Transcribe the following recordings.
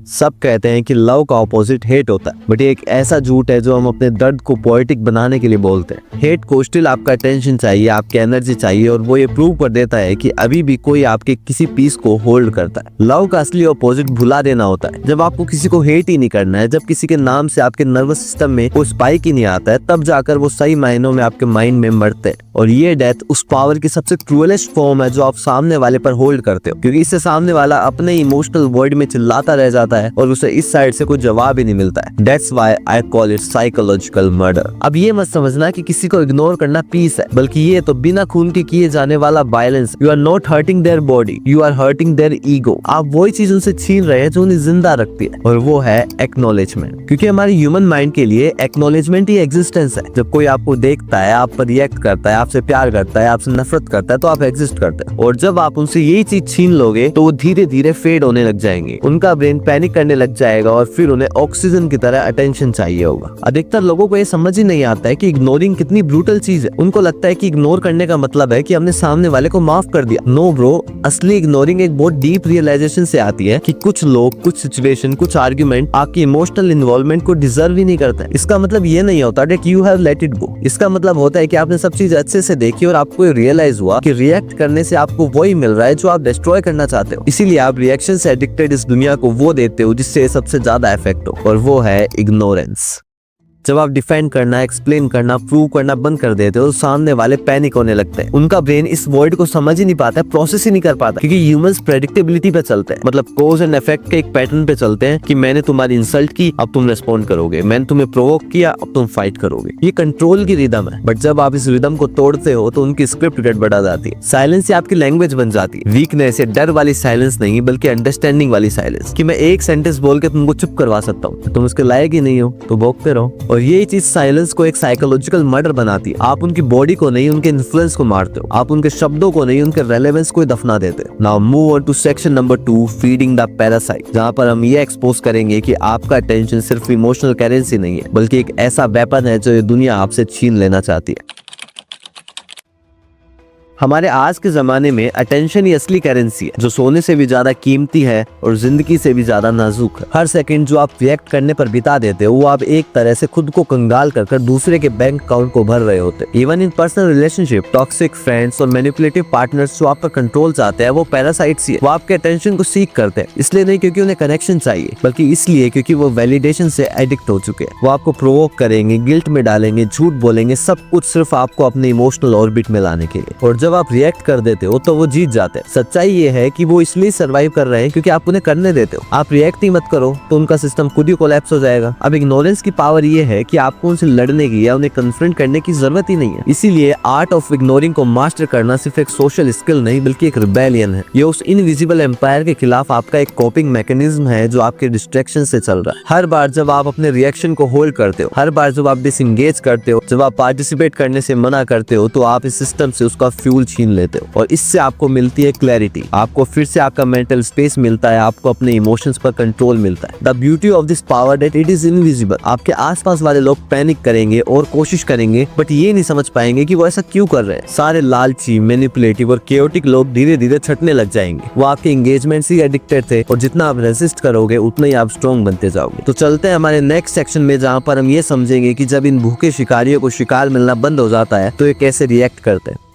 सब कहते हैं कि लव का ऑपोजिट हेट होता है, बट ये एक ऐसा झूठ है जो हम अपने दर्द को पोएटिक बनाने के लिए बोलते हैं। हेट को स्टिल आपका अटेंशन चाहिए, आपकी एनर्जी चाहिए, और वो ये प्रूव कर देता है कि अभी भी कोई आपके किसी पीस को होल्ड करता है। लव का असली ऑपोजिट भुला देना होता है। जब आपको किसी को हेट ही नहीं करना है, जब किसी के नाम से आपके नर्वस सिस्टम में कोई स्पाइक ही नहीं आता है, तब जाकर वो सही मायनों में आपके माइंड में मरते हैं। और ये डेथ उस पावर की सबसे क्रूएलेस्ट फॉर्म है जो आप सामने वाले पर होल्ड करते हो, क्योंकि इससे सामने वाला अपने इमोशनल वर्ल्ड में चिल्लाता रह जाता है और उसे इस साइड से कोई जवाब ही नहीं मिलता है। That's why I call it psychological murder। अब ये मत समझना कि किसी को इग्नोर करना पीस है, बल्कि ये तो बिना खून के किए जाने वाला violence. You are not hurting their body, you are hurting their ego। आप वही चीज उनसे छीन रहे हैं जो उन्हें जिंदा रखती है, और वो है एक्नॉलेजमेंट। क्योंकि हमारे ह्यूमन माइंड के लिए एक्नॉलेजमेंट ही एग्जिस्टेंस है। जब कोई आपको देखता है, आप पर रिएक्ट करता है, आपसे प्यार करता है, आपसे नफरत करता है, तो आप एग्जिस्ट करते हैं। और जब आप उनसे यही चीज छीन लोगे तो वो धीरे धीरे फेड होने लग जाएंगे। उनका ब्रेन पैनिक करने लग जाएगा और फिर उन्हें ऑक्सीजन की तरह अटेंशन चाहिए होगा। अधिकतर लोगों को ये समझ ही नहीं आता है कि इग्नोरिंग कितनी ब्रूटल चीज है। उनको लगता है कि इग्नोर करने का मतलब है कि हमने सामने वाले को माफ कर दिया। नो ब्रो, असली इग्नोरिंग एक बहुत डीप रियलाइजेशन से आती है कि कुछ लोग, कुछ सिचुएशन, कुछ आर्ग्यूमेंट आपकी इमोशनल इन्वॉल्वमेंट को डिजर्व ही नहीं करते। इसका मतलब ये नहीं होता कि you have let it go. इसका मतलब होता है कि आपने सब चीज अच्छे से देखी और आपको रियलाइज हुआ कि रिएक्ट करने से आपको वही मिल रहा है जो आप डिस्ट्रॉय करना चाहते हो। इसीलिए आप रिएक्शन से एडिक्टेड इस दुनिया को वो देते हो जिससे सबसे ज्यादा इफेक्ट हो, और वो है इग्नोरेंस। जब आप डिफेंड करना, एक्सप्लेन करना, प्रूव करना बंद कर देते हो, तो सामने वाले पैनिक होने लगते हैं। उनका ब्रेन इस वर्ड को समझ ही नहीं पाता, प्रोसेस ही नहीं कर पाता, क्योंकि ह्यूमंस प्रेडिक्टेबिलिटी पे चलते हैं। मतलब कॉज एंड इफेक्ट के एक पैटर्न पे चलते हैं कि मैंने तुम्हारी इंसल्ट की, अब तुम रिस्पॉन्ड करोगे, मैंने तुम्हें प्रोवोक किया, अब तुम फाइट करोगे। ये कंट्रोल की रिदम है। बट जब आप इस रिदम को तोड़ते हो तो उनकी स्क्रिप्ट गड़बड़ा जाती है। साइलेंस आपकी लैंग्वेज बन जाती है। वीकनेस या डर वाली साइलेंस नहीं, बल्कि अंडरस्टैंडिंग वाली साइलेंस, कि मैं एक सेंटेंस बोल के तुमको चुप करवा सकता हूँ, तुम उसके लायक ही नहीं हो तो भौंकते रहो। और यही चीज साइलेंस को एक साइकोलॉजिकल मर्डर बनाती है। आप उनकी बॉडी को नहीं, उनके इन्फ्लुएंस को मारते हो। आप उनके शब्दों को नहीं, उनके रेलेवेंस को दफना देते हो। Now move on to section number 2, feeding the parasite, जहां पर हम ये एक्सपोज करेंगे कि आपका अटेंशन सिर्फ इमोशनल करेंसी नहीं है, बल्कि एक ऐसा वेपन है जो ये दुनिया आपसे छीन लेना चाहती है। हमारे आज के जमाने में अटेंशन ही असली करेंसी है, जो सोने से भी ज्यादा कीमती है और जिंदगी से भी ज्यादा नाजुक है। हर सेकंड जो आप रिएक्ट करने पर बिता देते हो, वो आप एक तरह से खुद को कंगाल कर दूसरे के बैंक अकाउंट को भर रहे होते हैं। Even in personal relationship, toxic friends और मैनिपुलेटिव पार्टनर्स जो आप पर कंट्रोल चाहते हैं, वो पैरासाइट्स ही है। वो आपके अटेंशन को सीख करते हैं, इसलिए नहीं क्योंकि उन्हें कनेक्शन चाहिए, बल्कि इसलिए क्योंकि वो वैलिडेशन से एडिक्ट हो चुके हैं। वो आपको प्रोवोक करेंगे, गिल्ट में डालेंगे, झूठ बोलेंगे, सब कुछ सिर्फ आपको अपने इमोशनल ऑर्बिट में लाने के लिए। और जब आप रिएक्ट कर देते हो तो वो जीत जाते हैं। सच्चाई ये है कि वो इसलिए सर्वाइव कर रहे हैं क्योंकि आप उन्हें करने देते हो। आप रिएक्ट ही मत करो तो उनका सिस्टम खुद ही कोलैप्स हो जाएगा। अब इग्नोरेंस की पावर ये है कि आपको उनसे लड़ने की या उन्हें कन्फ्रंट करने की जरूरत ही नहीं है। इसीलिए आर्ट ऑफ इग्नोरिंग को मास्टर करना सिर्फ एक सोशल स्किल नहीं, बल्कि एक रिबेलियन है। ये उस इनविजिबल एम्पायर के खिलाफ आपका एक कोपिंग मैकेनिज्म है जो आपके डिस्ट्रैक्शन से चल रहा है। हर बार जब आप अपने रिएक्शन को होल्ड करते हो, हर बार जब आप डिसएंगेज करते हो, जब आप पार्टिसिपेट करने से मना करते हो, तो आप इस सिस्टम से उसका फ्यूल छीन लेते हो, और इससे आपको मिलती है क्लैरिटी। आपको फिर से आपका मेंटल स्पेस मिलता है, आपको अपने इमोशंस पर कंट्रोल मिलता है। The beauty of this power that it is invisible. आपके आसपास वाले लोग पैनिक करेंगे और कोशिश करेंगे, बट ये नहीं समझ पाएंगे कि वो ऐसा क्यों कर रहे हैं। सारे लालची, मैनिपुलेटिव और केओटिक लोग धीरे धीरे छटने लग जाएंगे। वो आपके एंगेजमेंट से एडिक्टेड थे, और जितना आप रेसिस्ट करोगे उतना ही आप स्ट्रॉन्ग बनते जाओगे। तो चलते हैं हमारे नेक्स्ट सेक्शन में, जहाँ पर हम ये समझेंगे कि जब इन भूखे शिकारियों को शिकार मिलना बंद हो जाता है तो ये कैसे रिएक्ट करते हैं।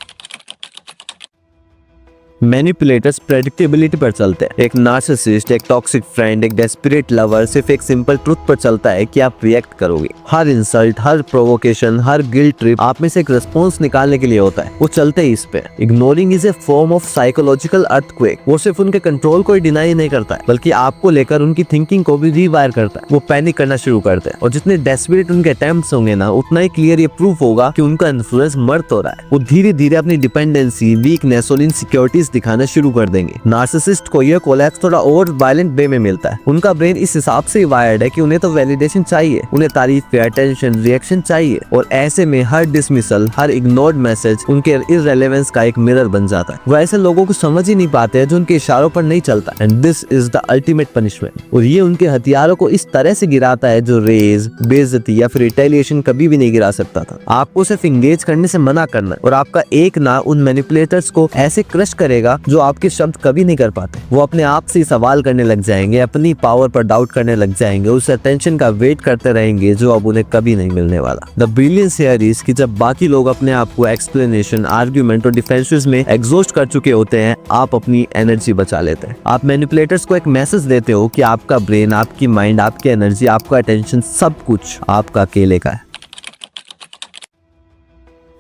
मैनिपुलेटर्स प्रेडिक्टेबिलिटी पर चलते हैं। एक नार्सिसिस्ट, एक टॉक्सिक फ्रेंड, एक डेस्परेट लवर सिर्फ एक सिंपल ट्रुथ पर चलता है कि आप रिएक्ट करोगे। हर इंसल्ट, हर प्रोवोकेशन, हर गिल्ट ट्रिप आप में से एक रिस्पॉन्स निकालने के लिए होता है। वो चलते ही इस पे। Ignoring is a form of psychological earthquake. वो सिर्फ उनके कंट्रोल को ही डिनाई नहीं करता है, बल्कि आपको लेकर उनकी थिंकिंग को भी रीवायर करता है। वो पैनिक करना शुरू करते हैं, और जितने डेस्परेट उनके अटेम्प्ट्स होंगे ना, उतना ही क्लियर ये प्रूफ होगा कि उनका इन्फ्लुएंस मर्द हो रहा है। वो धीरे धीरे अपनी डिपेंडेंसी, वीकनेस और इनसिक्योरिटीज दिखाना शुरू कर देंगे। नार्सिसिस्ट को यह कोलैप्स थोड़ा और वायलेंट वे में मिलता है। उनका ब्रेन इस हिसाब से वायर्ड है कि उन्हें तो वैलिडेशन चाहिए, उन्हें तारीफ पे अटेंशन, रिएक्शन चाहिए, और ऐसे में हर डिसमिसल, हर इग्नोर्ड मैसेज उनके इररिलेवेंस का एक मिरर बन जाता है। वो ऐसे लोगों को समझ ही नहीं पाते हैं जो उनके इशारों पर नहीं चलता। And this is the ultimate punishment. और ये उनके हथियारों को इस तरह से गिराता है जो रेज, बेइज्जती या फिर रिटेलिएशन कभी भी नहीं गिरा सकता था। आपको सिर्फ इंगेज करने से मना करना, और आपका एक ना उन मैनिपुलेटर्स को ऐसे क्रश करेगा करेगा जो आपके शब्द कभी नहीं कर पाते। वो अपने आप से सवाल करने लग जाएंगे, अपनी पावर पर डाउट करने लग जाएंगे, उस अटेंशन का वेट करते रहेंगे जो अब उन्हें कभी नहीं मिलने वाला। द ब्रिलियंस हियर इज कि जब बाकी लोग अपने आप को एक्सप्लेनेशन, आर्ग्यूमेंट और डिफेंसेस में एग्जॉस्ट कर चुके होते हैं, आप अपनी एनर्जी बचा लेते हैं। आप मैनिपुलेटर्स को एक मैसेज देते हो कि आपका ब्रेन, आपकी माइंड, आपकी एनर्जी, आपका अटेंशन, सब कुछ आपका अकेले का है।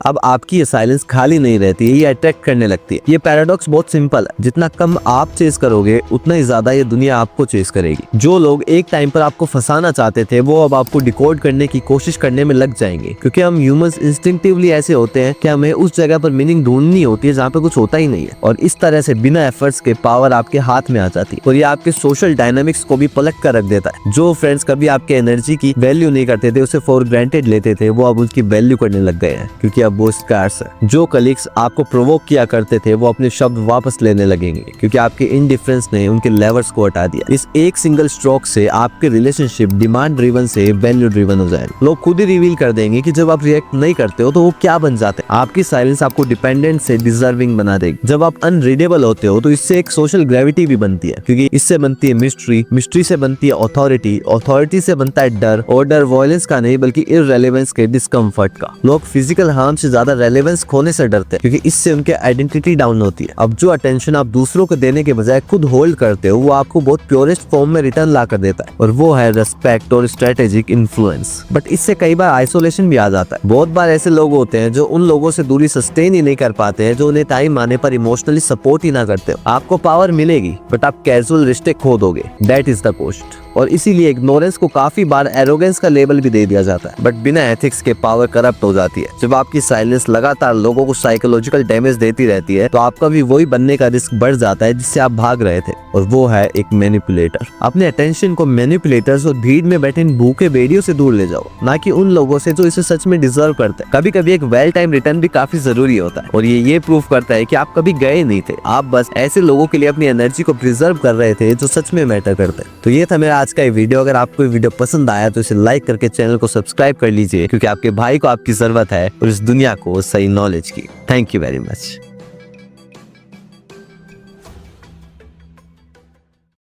अब आपकी ये साइलेंस खाली नहीं रहती है, ये अट्रैक्ट करने लगती है। ये पैराडॉक्स बहुत सिंपल है, जितना कम आप चेस करोगे उतना ही ज्यादा ये दुनिया आपको चेस करेगी। जो लोग एक टाइम पर आपको फंसाना चाहते थे वो अब आपको डिकोड करने की कोशिश करने में लग जाएंगे, क्योंकि हम ह्यूमंस इंस्टिंक्टिवली ऐसे होते हैं कि हमें उस जगह पर मीनिंग ढूंढनी होती है जहाँ पे कुछ होता ही नहीं है, और इस तरह से बिना एफर्ट्स के पावर आपके हाथ में आ जाती है और ये आपके सोशल डायनामिक्स को भी पलट कर रख देता है। जो फ्रेंड्स कभी आपके एनर्जी की वैल्यू नहीं करते थे, उसे फॉर ग्रांटेड लेते थे, वो अब उसकी वैल्यू करने लग गए हैं, क्योंकि वो स्कार्स है। जो कलीग्स आपको प्रोवोक किया करते थे वो अपने शब्द वापस लेने लगेंगे, क्योंकि आपके इंडिफरेंस ने उनके लेवल्स को हटा दिया। इस एक सिंगल स्ट्रोक से आपके रिलेशनशिप डिमांड ड्रिवन से वैल्यू ड्रिवन हो जाएगा। लोग खुद ही रिवील कर देंगे कि जब आप रिएक्ट नहीं करते हो तो वो क्या बन जाते हैं। आपकी साइलेंस आपको डिपेंडेंट से डिजर्विंग बना देगी। जब आप अनरीडेबल होते हो तो इससे एक सोशल ग्रेविटी भी बनती है, क्योंकि इससे बनती है मिस्ट्री, मिस्ट्री से बनती है अथॉरिटी, अथॉरिटी से बनता है डर, और डर वॉयलेंस का नहीं बल्कि इररेलेवेंस के, डिस्कम्फर्ट का। लोग फिजिकल हार्म से ज्यादा रेलेवेंस खोने से डरते हैं, क्योंकि इससे उनके आइडेंटिटी डाउन होती है। अब जो अटेंशन आप दूसरों को देने के बजाय खुद होल्ड करते हो वो आपको बहुत प्योरेस्ट फॉर्म में रिटर्न ला कर देता है, और वो है रिस्पेक्ट और स्ट्रेटेजिक इन्फ्लुएंस। बट इससे कई बार आइसोलेशन भी आ जाता है। बहुत बार ऐसे लोग होते हैं जो उन लोगों से दूरी सस्टेन ही नहीं कर पाते हैं, जो उन्हें टाइम आने पर इमोशनली सपोर्ट ही ना करते हो। आपको पावर मिलेगी बट आप कैजुअल रिश्ते खो दोगे, दैट इज द कॉस्ट। और इसीलिए इग्नोरेंस को काफी बार एरोगेंस का लेबल भी दे दिया जाता है, बट बिना एथिक्स के पावर करप्ट हो जाती है। जब आपकी साइलेंस लगातार लोगों को साइकोलॉजिकल डैमेज देती रहती है तो आपका भी वही बनने का रिस्क बढ़ जाता है जिससे आप भाग रहे थे, और वो है एक मैनिपुलेटर। अपने अटेंशन को मैनिपुलेटर्स और भीड़ में बैठे इन भूखे भेड़ियों से दूर ले जाओ, ना कि उन लोगों से जो इसे सच में डिजर्व करते हैं। कभी कभी एक वेल टाइम रिटर्न भी काफी जरूरी होता है, और ये प्रूफ करता है कि आप कभी गए नहीं थे, आप बस ऐसे लोगों के लिए अपनी एनर्जी को प्रिजर्व कर रहे थे जो सच में मैटर करते हैं। तो ये था मेरा आज का वीडियो। अगर आपको वीडियो पसंद आया तो इसे लाइक करके चैनल को सब्सक्राइब कर लीजिए, क्योंकि आपके भाई को आपकी जरूरत है और इस दुनिया को सही नॉलेज की। Thank you very much.